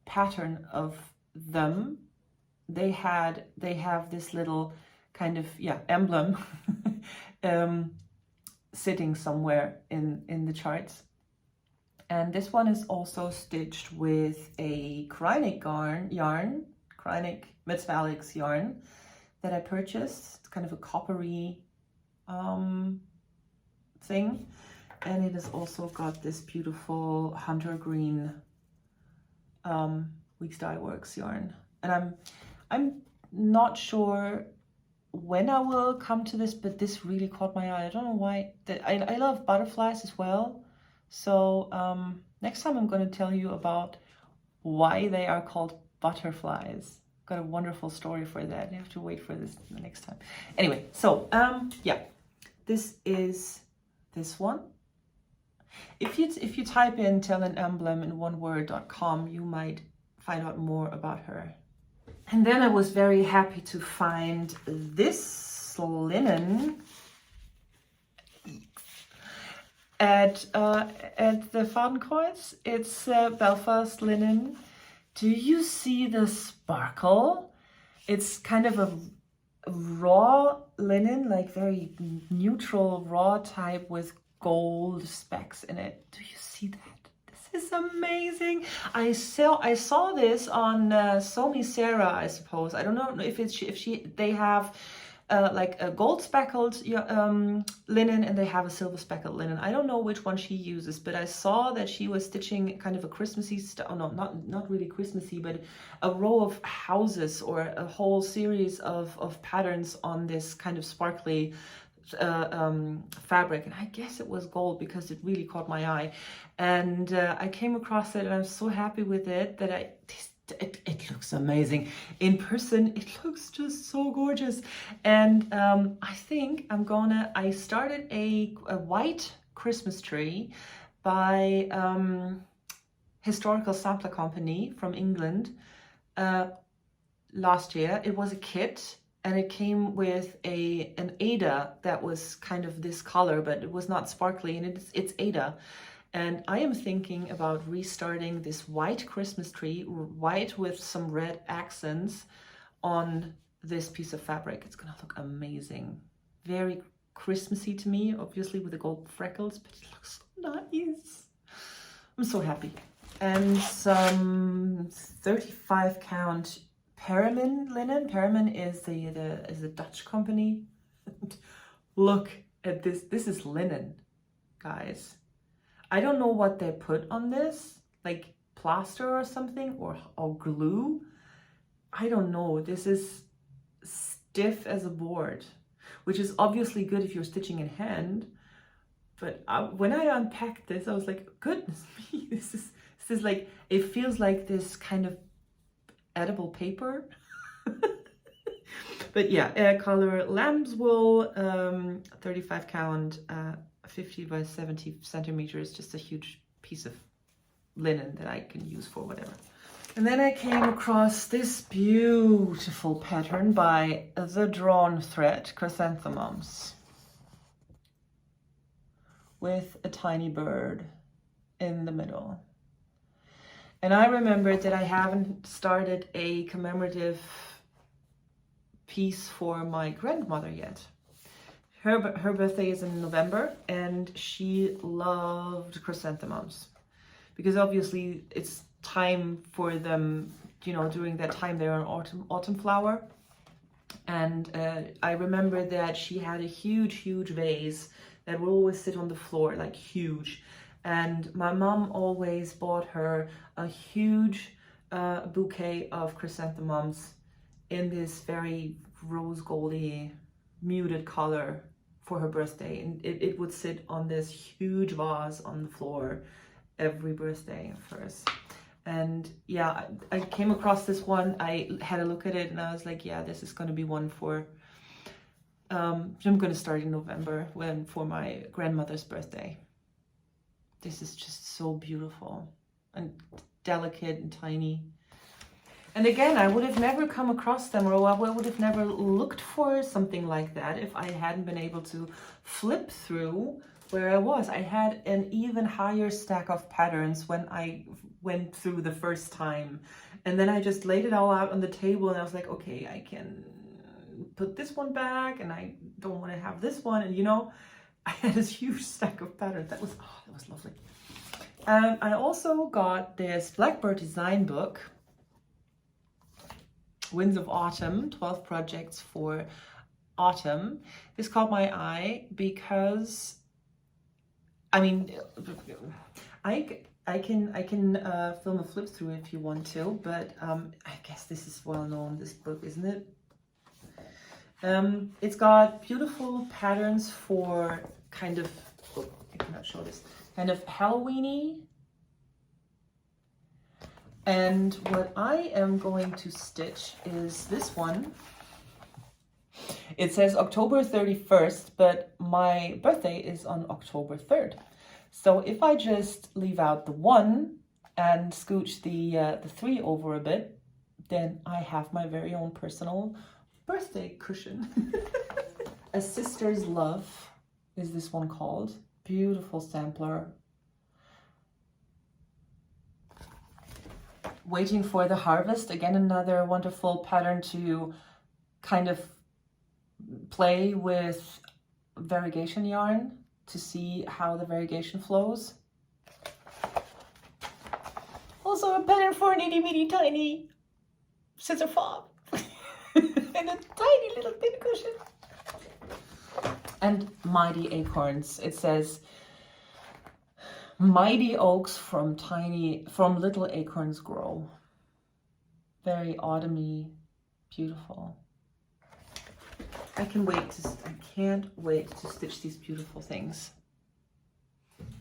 pattern of them. They have this little kind of, emblem sitting somewhere in the charts. And this one is also stitched with a Kreinik yarn, Kreinik Metallics yarn that I purchased. It's kind of a coppery thing. And it has also got this beautiful hunter green Weeks Dye Works yarn. And I'm not sure when I will come to this, but this really caught my eye. I don't know why. I love butterflies as well. So next time I'm going to tell you about why they are called butterflies. Got a wonderful story for that. You have to wait for this the next time. Anyway, so yeah, this is this one. If you type in Tellin emblem in oneword.com, you might find out more about her. And then I was very happy to find this linen at the Fadenkreuz. It's Belfast linen. Do you see the sparkle? It's kind of a raw linen, like very neutral raw type with gold specks in it. Do you see that? This is amazing. I saw this on Somi Sarah, I suppose. I don't know if they have like a gold speckled linen and they have a silver speckled linen. I don't know which one she uses, but I saw that she was stitching kind of a Christmassy not really Christmassy, but a row of houses or a whole series of patterns on this kind of sparkly fabric, and I guess it was gold because it really caught my eye, and I came across it and I'm so happy with it that it looks amazing in person. It looks just so gorgeous, and I think I started a white Christmas tree by Historical Sampler Company from England last year. It was a kit. And it came with an Ada that was kind of this color, but it was not sparkly, and it's Ada. And I am thinking about restarting this white Christmas tree, white with some red accents on this piece of fabric. It's gonna look amazing. Very Christmassy to me, obviously with the gold freckles, but it looks so nice. I'm so happy. And some 35 count Perelman linen. Perelman is the Dutch company. Look at this. This is linen, guys. I don't know what they put on this, like plaster or something, or glue. I don't know. This is stiff as a board, which is obviously good if you're stitching in hand. But when I unpacked this, I was like, goodness me, this is like, it feels like this kind of edible paper. But yeah, color lamb's wool, 35 count, 50 by 70 centimeters, just a huge piece of linen that I can use for whatever. And then I came across this beautiful pattern by The Drawn Thread, chrysanthemums, with a tiny bird in the middle. And I remembered that I haven't started a commemorative piece for my grandmother yet. Her birthday is in November, and she loved chrysanthemums because obviously it's time for them, you know, during that time they're an autumn flower. And I remember that she had a huge vase that would always sit on the floor, like huge. And my mom always bought her a huge bouquet of chrysanthemums in this very rose goldy muted color for her birthday. And it would sit on this huge vase on the floor every birthday of hers. And yeah, I came across this one. I had a look at it and I was like, yeah, this is going to be one for, I'm going to start in November for my grandmother's birthday. This is just so beautiful and delicate and tiny. And again, I would have never come across them, or I would have never looked for something like that if I hadn't been able to flip through where I was. I had an even higher stack of patterns when I went through the first time. And then I just laid it all out on the table and I was like, okay, I can put this one back and I don't want to have this one. And you know, I had this huge stack of patterns. That was lovely. I also got this Blackbird design book, Winds of Autumn, 12 projects for autumn. This caught my eye because, I mean, I can film a flip through if you want to, but I guess this is well known, this book, isn't it? It's got beautiful patterns for kind of, oh, I cannot show this, kind of Halloween-y. And what I am going to stitch is this one. It says October 31st, but my birthday is on October 3rd. So if I just leave out the 1 and scooch the 3 over a bit, then I have my very own personal birthday cushion. A Sister's Love is this one called. Beautiful sampler. Waiting for the Harvest, again another wonderful pattern to kind of play with variegation yarn to see how the variegation flows. Also a pattern for an itty bitty tiny scissor fob and a tiny little pin cushion. And Mighty Acorns. It says mighty oaks from little acorns grow. Very autumny, beautiful. I can't wait to stitch these beautiful things.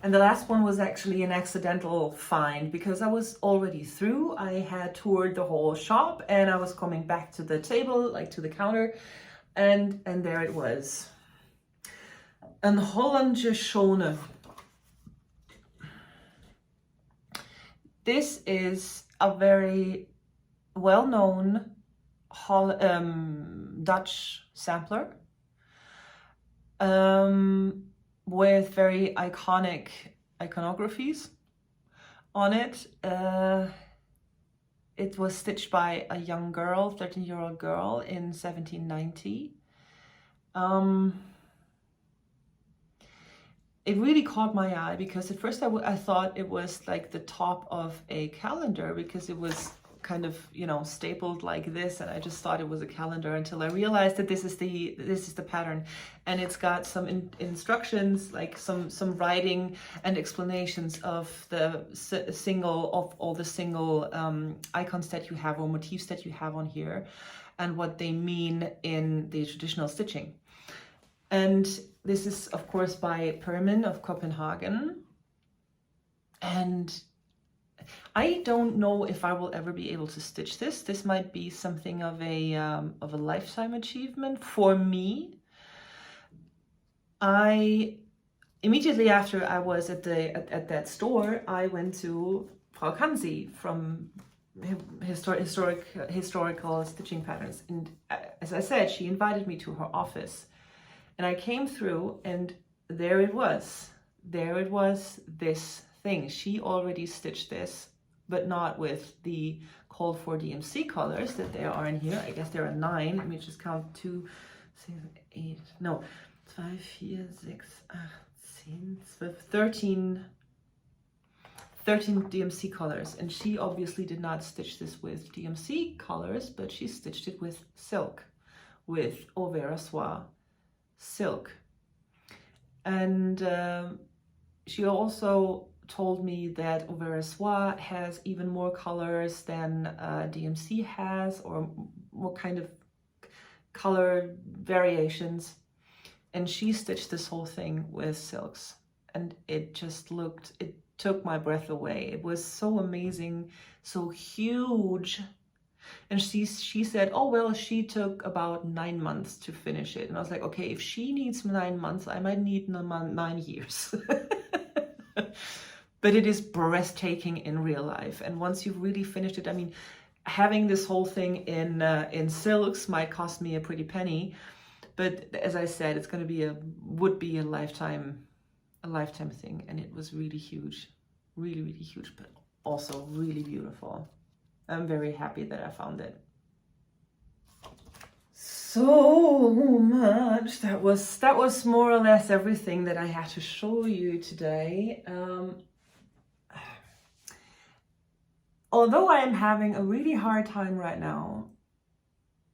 And the last one was actually an accidental find because I was already through. I had toured the whole shop and I was coming back to the table, like to the counter, and there it was. Een Hollandse Schone. This is a very well-known Dutch sampler with very iconic iconographies on it. It was stitched by a young girl, 13-year-old girl in 1790. It really caught my eye because at first I thought it was like the top of a calendar because it was kind of, you know, stapled like this, and I just thought it was a calendar until I realized that this is the pattern, and it's got some instructions, like some writing and explanations of the all the single icons that you have or motifs that you have on here, and what they mean in the traditional stitching. And this is of course by Permin of Copenhagen, and I don't know if I will ever be able to stitch this. This might be something of a lifetime achievement for me. Immediately after I was at that store, I went to Frau Kansi from historical stitching patterns, and as I said, she invited me to her office, and I came through, and there it was. This thing. She already stitched this, but not with the called for DMC colors that there are in here. I guess there are 9. Let me just count 2, 6, 8, no, 5, 4, 6, 8, 10, 13 DMC colors. And she obviously did not stitch this with DMC colors, but she stitched it with silk, with Oeufs silk. And she also told me that Oeufs has even more colors than DMC has, or more kind of color variations. And she stitched this whole thing with silks, and it took my breath away. It was so amazing, so huge. And she said, oh, well, she took about 9 months to finish it. And I was like, okay, if she needs 9 months, I might need 9 years. But it is breathtaking in real life. And once you've really finished it, I mean, having this whole thing in silks might cost me a pretty penny. But as I said, it's going to would be a lifetime thing. And it was really huge, really, really huge, but also really beautiful. I'm very happy that I found it. So much. That was more or less everything that I had to show you today. Although I am having a really hard time right now,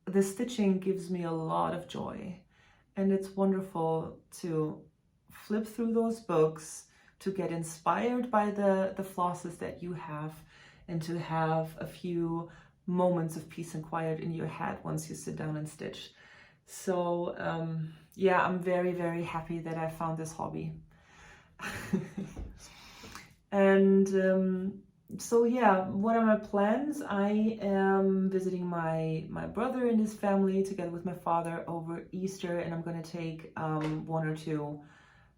the stitching gives me a lot of joy, and it's wonderful to flip through those books, to get inspired by the flosses that you have, and to have a few moments of peace and quiet in your head once you sit down and stitch. So yeah, I'm very, very happy that I found this hobby. And so yeah, what are my plans? I am visiting my brother and his family together with my father over Easter, and I'm gonna take 1 or 2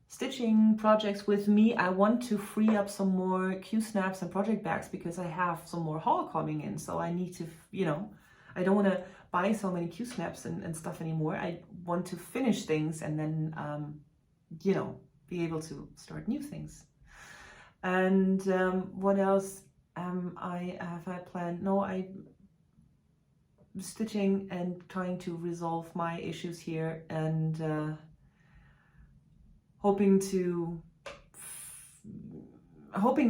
stitching projects with me. I want to free up some more Q-snaps and project bags because I have some more haul coming in. So I need to, you know, I don't want to buy so many Q-snaps and stuff anymore. I want to finish things and then, you know, be able to start new things. And what else I planned? No, I'm stitching and trying to resolve my issues here, and hoping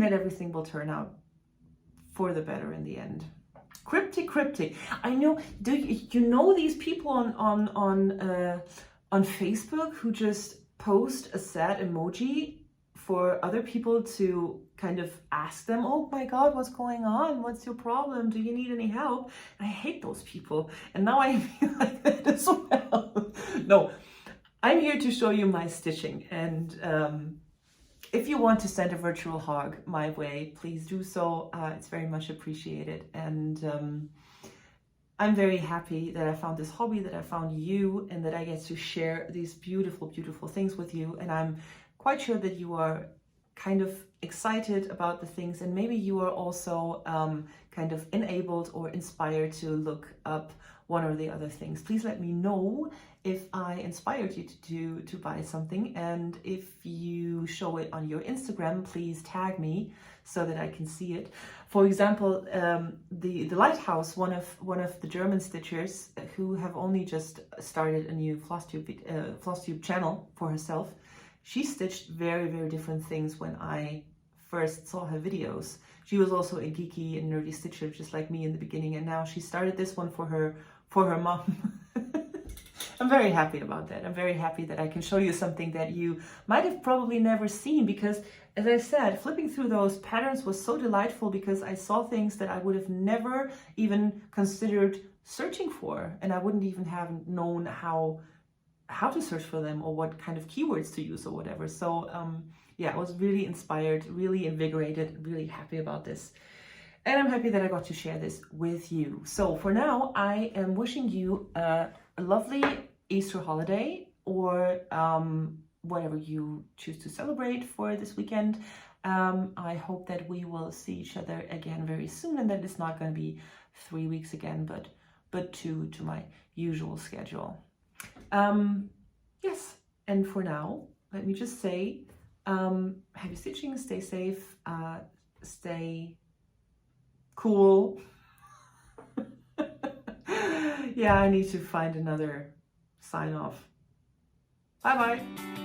that everything will turn out for the better in the end. Cryptic. I know. Do you know these people on Facebook who just post a sad emoji for other people to kind of ask them, oh my God, what's going on? What's your problem? Do you need any help? And I hate those people. And now I feel like that as well. No, I'm here to show you my stitching. And if you want to send a virtual hug my way, please do so. It's very much appreciated. And I'm very happy that I found this hobby, that I found you, and that I get to share these beautiful, beautiful things with you. And I'm quite sure that you are kind of excited about the things, and maybe you are also kind of enabled or inspired to look up one or the other things. Please let me know if I inspired you to buy something, and if you show it on your Instagram, please tag me so that I can see it. For example, the Lighthouse, one of the German stitchers who have only just started a new Flosstube channel for herself. She stitched very, very different things when I first saw her videos. She was also a geeky and nerdy stitcher just like me in the beginning, and now she started this one for her mom. I'm very happy about that. I'm very happy that I can show you something that you might have probably never seen, because as I said, flipping through those patterns was so delightful because I saw things that I would have never even considered searching for, and I wouldn't even have known how to search for them or what kind of keywords to use or whatever. So yeah, I was really inspired, really invigorated, really happy about this. And I'm happy that I got to share this with you. So for now, I am wishing you a lovely Easter holiday, or whatever you choose to celebrate for this weekend. I hope that we will see each other again very soon, and that it's not going to be 3 weeks again, but 2 to my usual schedule. Yes, and for now, let me just say, happy stitching, stay safe, stay cool. Yeah, I need to find another sign off. Bye bye.